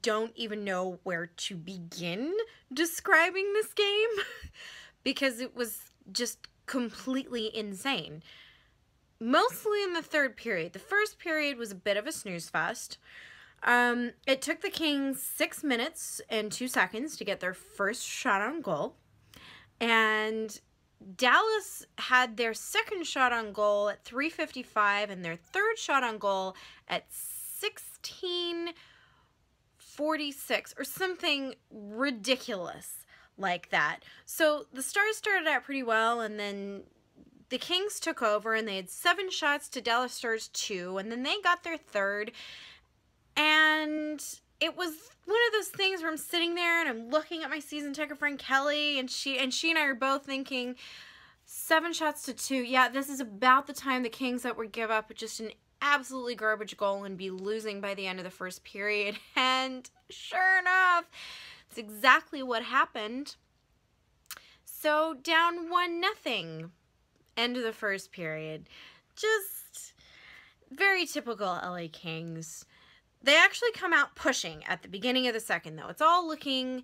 don't even know where to begin describing this game because it was just completely insane. Mostly in the third period. The first period was a bit of a snooze fest. It took the Kings 6 minutes and 2 seconds to get their first shot on goal. And Dallas had their second shot on goal at 3:55 and their third shot on goal at 16:46 or something ridiculous like that. So the Stars started out pretty well, and then the Kings took over and they had 7 shots to Dallas Stars 2, and then they got their third. And it was one of those things where I'm sitting there and I'm looking at my season ticket friend Kelly, and she and I are both thinking 7 shots to 2. Yeah, this is about the time the Kings that would give up just an absolutely garbage goal and be losing by the end of the first period. And sure enough, it's exactly what happened. So down 1-0, end of the first period. Just very typical LA Kings. They actually come out pushing at the beginning of the second, though. It's all looking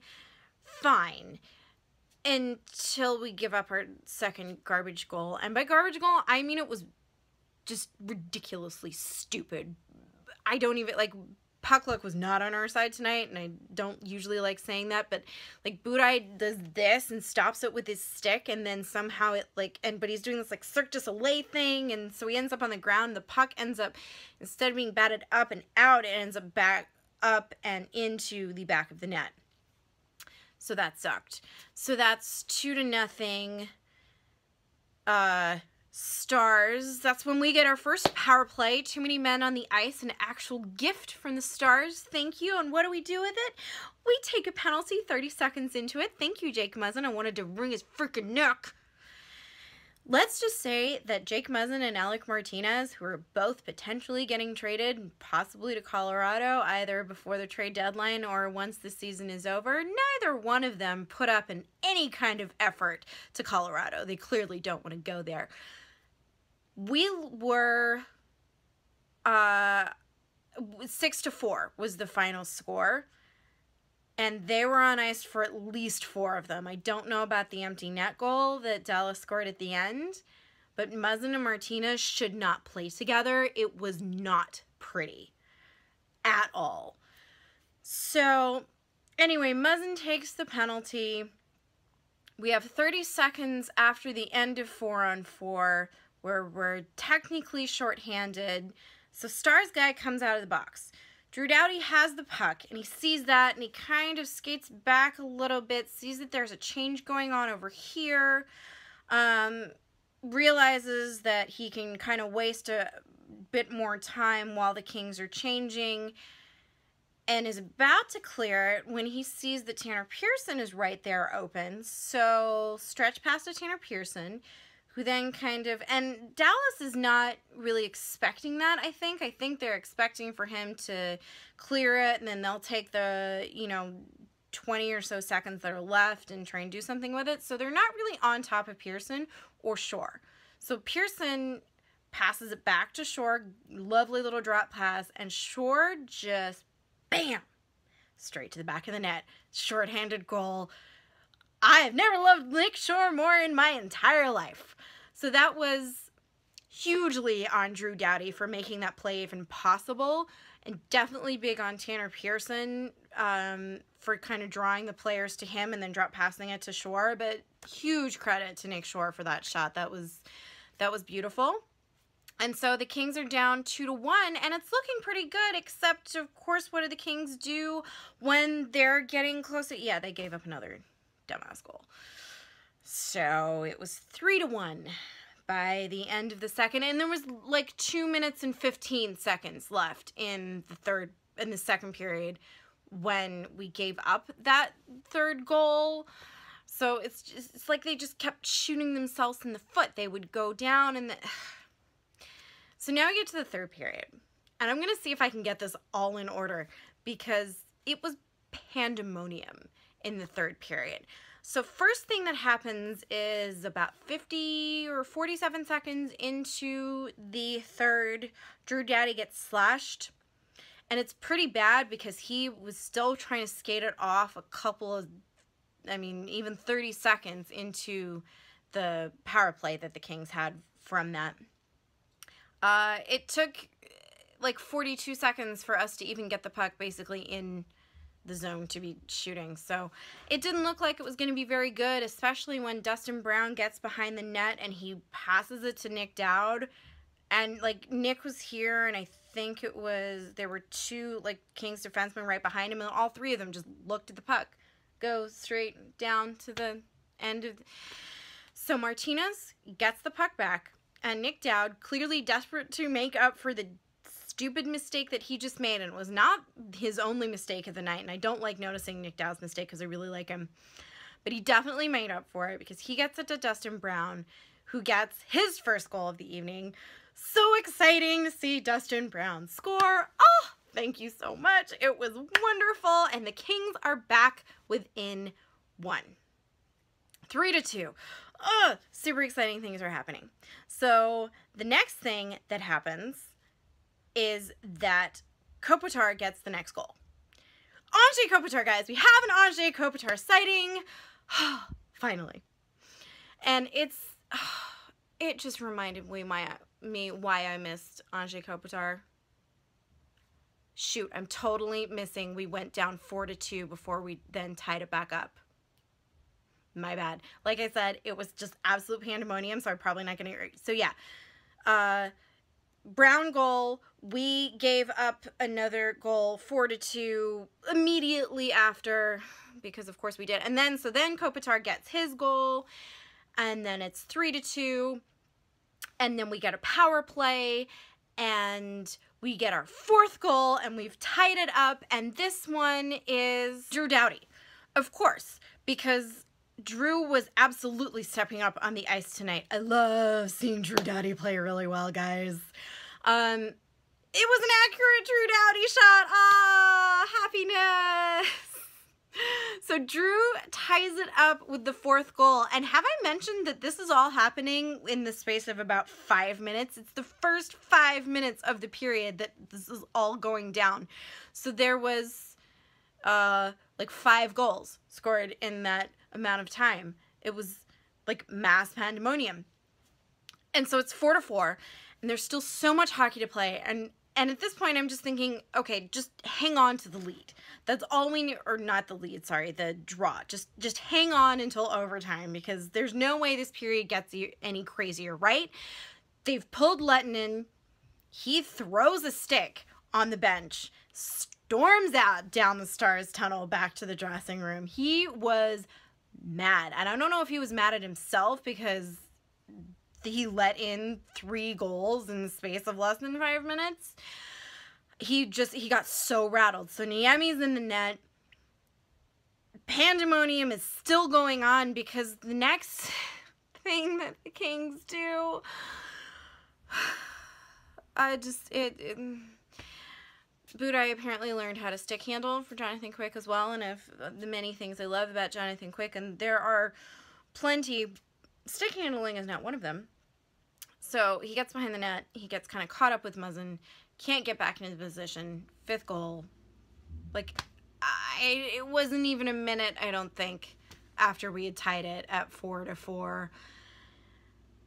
fine until we give up our second garbage goal. And by garbage goal, I mean it was just ridiculously stupid. I don't even, like, puck luck was not on our side tonight, and I don't usually like saying that, but, like, Budaj does this and stops it with his stick, and then somehow it, like, but he's doing this, like, Cirque du Soleil thing, and so he ends up on the ground. The puck ends up, instead of being batted up and out, it ends up back up and into the back of the net. So that sucked. So that's 2-0. Stars. That's when we get our first power play. Too many men on the ice. An actual gift from the Stars. Thank you. And what do we do with it? We take a penalty 30 seconds into it. Thank you, Jake Muzzin. I wanted to wring his freaking neck. Let's just say that Jake Muzzin and Alec Martinez, who are both potentially getting traded, possibly to Colorado, either before the trade deadline or once the season is over, neither one of them put up any kind of effort to Colorado. They clearly don't want to go there. We were 6-4 was the final score, and they were on ice for at least 4 of them. I don't know about the empty net goal that Dallas scored at the end, but Muzzin and Martinez should not play together. It was not pretty at all. So anyway, Muzzin takes the penalty. We have 30 seconds after the end of 4-on-4 where we're technically shorthanded. So Stars guy comes out of the box. Drew Doughty has the puck, and he sees that, and he kind of skates back a little bit, sees that there's a change going on over here, realizes that he can kind of waste a bit more time while the Kings are changing, and is about to clear it when he sees that Tanner Pearson is right there open. So stretch past to Tanner Pearson, who then kind of, and Dallas is not really expecting that, I think. I think they're expecting for him to clear it, and then they'll take the, 20 or so seconds that are left and try and do something with it. So they're not really on top of Pearson or Shore. So Pearson passes it back to Shore, lovely little drop pass, and Shore just, bam, straight to the back of the net. Shorthanded goal. I have never loved Nick Shore more in my entire life. So that was hugely on Drew Doughty for making that play even possible, and definitely big on Tanner Pearson for kind of drawing the players to him and then drop passing it to Shore. But huge credit to Nick Shore for that shot. That was beautiful. And so the Kings are down 2-1, and it's looking pretty good, except, of course, what do the Kings do when they're getting closer? Yeah, they gave up another dumbass goal. So it was 3-1 by the end of the second, and there was like 2 minutes and 15 seconds left in the second period when we gave up that third goal. So it's like they just kept shooting themselves in the foot. They would go down, and so now we get to the third period, and I'm gonna see if I can get this all in order because it was pandemonium in the third period. So first thing that happens is about 50 or 47 seconds into the third, Drew Doughty gets slashed, And it's pretty bad because he was still trying to skate it off a couple of, I mean, even 30 seconds into the power play that the Kings had from that. It took like 42 seconds for us to even get the puck basically in the zone to be shooting. So it didn't look like it was going to be very good, especially when Dustin Brown gets behind the net and he passes it to Nick Dowd. And like Nick was here, and I think it was, there were two like Kings defensemen right behind him, and all three of them just looked at the puck go straight down to the end of. So Martinez gets the puck back, and Nick Dowd, clearly desperate to make up for the stupid mistake that he just made, and it was not his only mistake of the night, and I don't like noticing Nick Dowd's mistake because I really like him, but he definitely made up for it because he gets it to Dustin Brown, who gets his first goal of the evening. So exciting to see Dustin Brown score. Oh, thank you so much. It was wonderful, and the Kings are back within 1. 3-2. Super exciting things are happening. So the next thing that happens is that Kopitar gets the next goal. Anze Kopitar, guys. We have an Anze Kopitar sighting. Finally. And it just reminded me why I missed Anze Kopitar. Shoot, I'm totally missing. We went down 4-2 before we then tied it back up. My bad. Like I said, it was just absolute pandemonium, so I'm probably not going to... So, yeah. Brown goal. We gave up another goal, 4-2, immediately after, because of course we did. And then, so then Kopitar gets his goal, and then it's 3-2, and then we get a power play, and we get our 4th goal, and we've tied it up, and this one is Drew Doughty, of course, because Drew was absolutely stepping up on the ice tonight. I love seeing Drew Doughty play really well, guys. It was an accurate Drew Doughty shot. Ah, happiness. So Drew ties it up with the 4th goal. And have I mentioned that this is all happening in the space of about 5 minutes? It's the first 5 minutes of the period that this is all going down. So there was like 5 goals scored in that amount of time. It was like mass pandemonium. And so it's 4-4, and there's still so much hockey to play. And at this point, I'm just thinking, okay, just hang on to the lead. That's all we need, or not the lead, sorry, the draw. Just hang on until overtime, because there's no way this period gets any crazier, right? They've pulled Lettinen. He throws a stick on the bench, storms out down the Stars tunnel back to the dressing room. He was mad. And I don't know if he was mad at himself because he let in 3 goals in the space of less than 5 minutes. He got so rattled. So Niemi's in the net. Pandemonium is still going on because the next thing that the Kings do, Budaj apparently learned how to stick handle for Jonathan Quick as well, and of the many things I love about Jonathan Quick, and there are plenty, stick handling is not one of them. So he gets behind the net, he gets kind of caught up with Muzzin, can't get back into the position, 5th goal. Like, it wasn't even a minute, I don't think, after we had tied it at 4-4.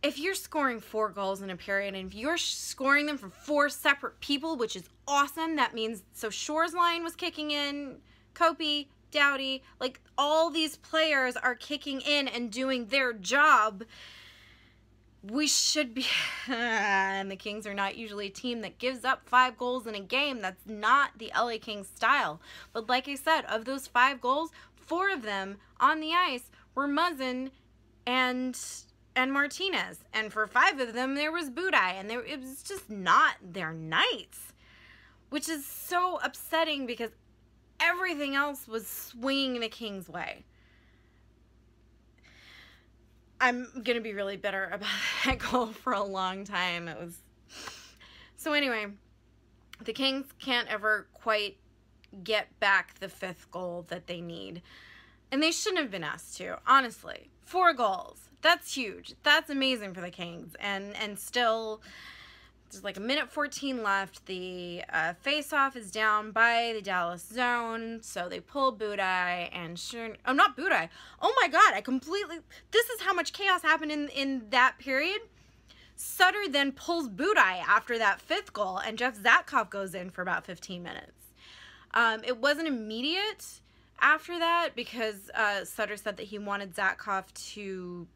If you're scoring 4 goals in a period, and if you're scoring them from 4 separate people, which is awesome, that means, so Shore's line was kicking in, Kopi, Doughty, like, all these players are kicking in and doing their job. We should be, and the Kings are not usually a team that gives up 5 goals in a game. That's not the LA Kings style. But like I said, of those 5 goals, 4 of them on the ice were Muzzin and Martinez. And for 5 of them, there was Budaj. And it was just not their nights. Which is so upsetting because everything else was swinging the Kings' way. I'm going to be really bitter about that goal for a long time. It was... So anyway, the Kings can't ever quite get back the 5th goal that they need. And they shouldn't have been asked to, honestly. 4 goals. That's huge. That's amazing for the Kings. And still, There's like a minute 14 left. The face-off is down by the Dallas zone, so they pull Budai and oh, not Budai. Oh my God, this is how much chaos happened in that period. Sutter then pulls Budai after that 5th goal, and Jeff Zatkoff goes in for about 15 minutes. It wasn't immediate after that because Sutter said that he wanted Zatkoff to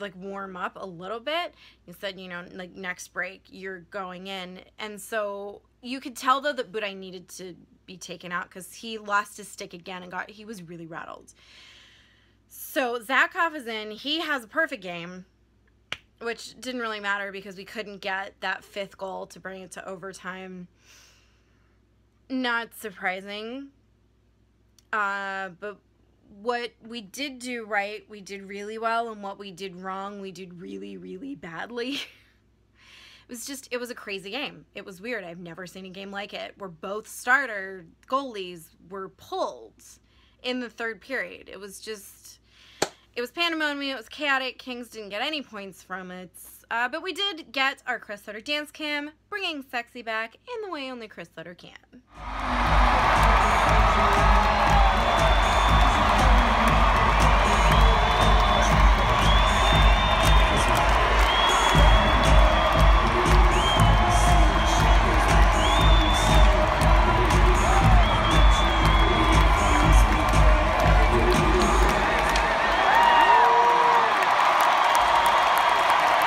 like warm up a little bit. He said, you know, like next break you're going in. And so you could tell though that Budai needed to be taken out because he lost his stick again and he was really rattled. So Zatkoff is in. He has a perfect game, which didn't really matter because we couldn't get that 5th goal to bring it to overtime. Not surprising. But what we did do right, we did really well, and what we did wrong, we did really, really badly. It was a crazy game. It was weird. I've never seen a game like it where both starter goalies were pulled in the 3rd period. It was pandemonium. It was chaotic. Kings didn't get any points from it. But we did get our Chris Sutter dance cam, bringing sexy back in the way only Chris Sutter can.